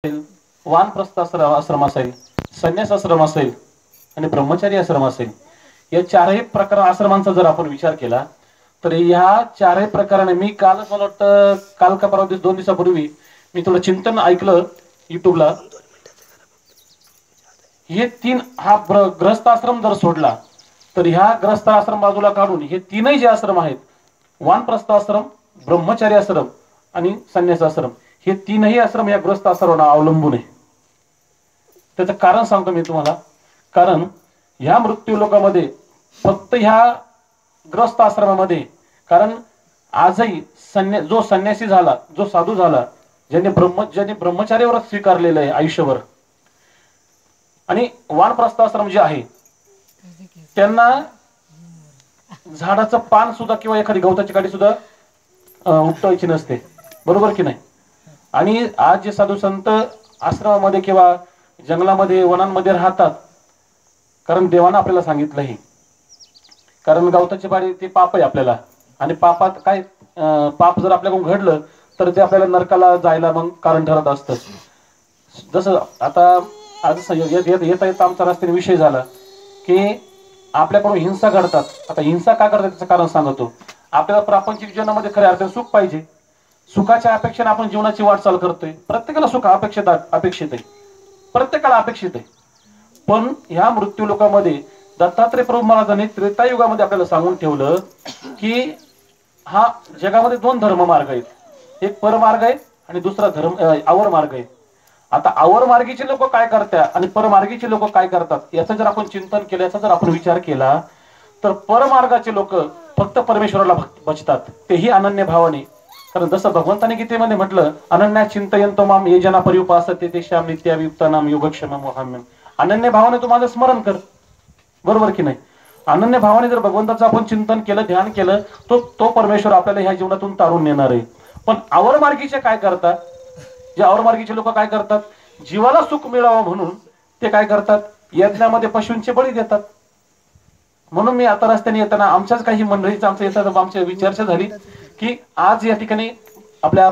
वानप्रस्थ आश्रम असेल, संन्यास आश्रम असेल आणि ब्रह्मचारी आश्रम असेल, या चारही प्रकार आश्रमांचा जर आपण विचार केला तर या चारही प्रकाराने मी काल मला वाटतं काल का परवा दिवस 2 दिवसापूर्वी मी थोडं चिंतन ऐकलं युट्यूबला. हे तीन हा ग्रस्त आश्रम जर सोडला तर ह्या ग्रस्त आश्रम बाजूला काढून हे तीनही जे आश्रम आहेत, वानप्रस्थ आश्रम, ब्रह्मचारी आश्रम आणि संन्यास आश्रम, हे तीनही आश्रम या ग्रस्त आश्रमावर अवलंबून आहे. त्याचं कारण सांगतो मी तुम्हाला. कारण ह्या मृत्यू लोकामध्ये फक्त ह्या ग्रस्त आश्रमामध्ये, कारण आजही जो संन्यासी झाला, जो साधू झाला, ज्यांनी ब्रह्मचारी व्रत स्वीकारलेलं आहे आयुष्यभर, आणि वानप्रस्थ आश्रम जे आहे त्यांना झाडाचं पान सुद्धा किंवा एखादी गवताची काडी सुद्धा उपटायची नसते, बरोबर की नाही. आणि आज जे साधू संत आश्रमामध्ये किंवा जंगलामध्ये वनांमध्ये राहतात, कारण देवानं आपल्याला सांगितलं आहे, कारण गवताची पाडी ते पाप आहे आपल्याला, आणि पापात काय पाप जर आपल्याकडून घडलं तर ते आपल्याला नरकाला जायला मग कारण ठरत असतं. जसं आता आज येता येता आमचा रस्त्याने विषय झाला की आपल्याकडून हिंसा घडतात. आता हिंसा का करतात त्याचं कारण सांगतो. आपल्याला प्रापंचिक जीवनामध्ये खऱ्या अर्थाने सुख पाहिजे, सुखाच्या अपेक्षेने आपण जीवनाची वाटचाल करतोय. प्रत्येकाला सुख अपेक्षित आहे, प्रत्येकाला अपेक्षित आहे. पण ह्या मृत्यू लोकांमध्ये दत्तात्रय प्रभू महाराजांनी त्रेतायुगामध्ये आपल्याला सांगून ठेवलं की हा जगामध्ये 2 धर्म मार्ग आहेत, एक परमार्ग आहे आणि दुसरा आवर मार्ग आहे. आता आवर मार्गीचे लोक काय करतात आणि परमार्गीचे लोक काय करतात याचं जर आपण चिंतन केलं, याचा जर आपण विचार केला तर परमार्गाचे लोक फक्त परमेश्वराला भजतात, तेही अनन्य भावाने. कारण जसं भगवंताने गीतेमध्ये म्हटलं, अनन्या चिंतयंतो माम ये जना पर्युपासते तेषां नित्याभियुक्तानां योगक्षेमं वहाम्यहम्. अनन्य भावाने तू माझं स्मरण कर, बरोबर की नाही. अनन्य भावाने जर भगवंताचं आपण चिंतन केलं, ध्यान केलं, तो परमेश्वर आपल्याला ह्या जीवनातून तारून नेणार आहे. पण आवरमार्गीचे काय करतात, जे आवरमार्गीचे लोक काय करतात, जीवाला सुख मिळावं म्हणून ते काय करतात, यज्ञामध्ये पशूंचे बळी देतात. म्हणून मी आता रस्त्याने येताना आमच्याच काही मंडळीचं आमच्या येतात आमची चर्चा झाली की आज या ठिकाणी आपल्या